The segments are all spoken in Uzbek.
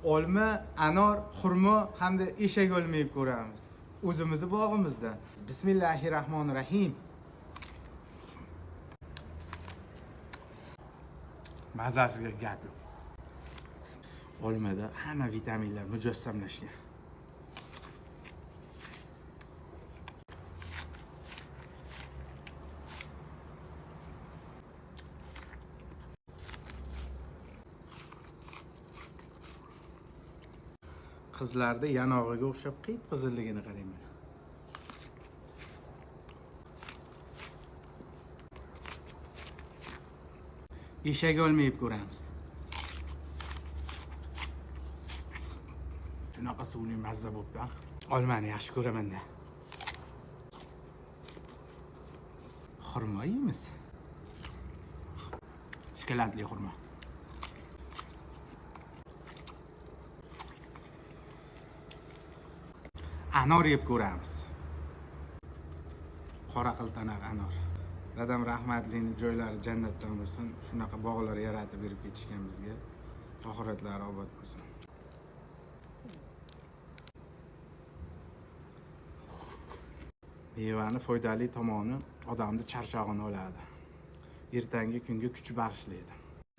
olma, anor, xurmo hamda eshak olmayib ko'ramiz. O'zimizni bog'imizdan. Bismillahirrohmanirrohim. Mazasiga gap yo'q. Olmada hamma vitaminlar mujassamlashgan. Qizlarda yanog'iga o'xshab qip-qizilligini qarang mana. Eshak olmayib ko'ramiz. Shunaqa suvli mazza bo'pti. Olmani yaxshi ko'raman-da. Xurmo yeymiz. Shokoladli xurmo. Anor yeb ko'ramiz. Qora qiltanoq anor. Dadam rahmatlining joylari jannatdan bo'lsin. Shunaqa bog'lar yaratib berib ketishgan bizga. Oxiratlari obod bo'lsin. Mevani foydali tomoni odamni charchog'ini oladi. Ertangi kunga kuch bag'ishlaydi.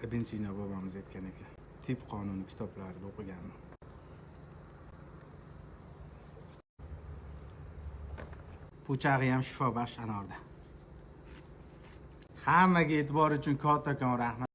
Ibn Sino bobomiz aytgan ekan. Tib qonuni kitoblarida o'qiganman. Po'chag'i ham shifobaxsh anorda. Hammaga e'tibor uchun kattakon rahmat.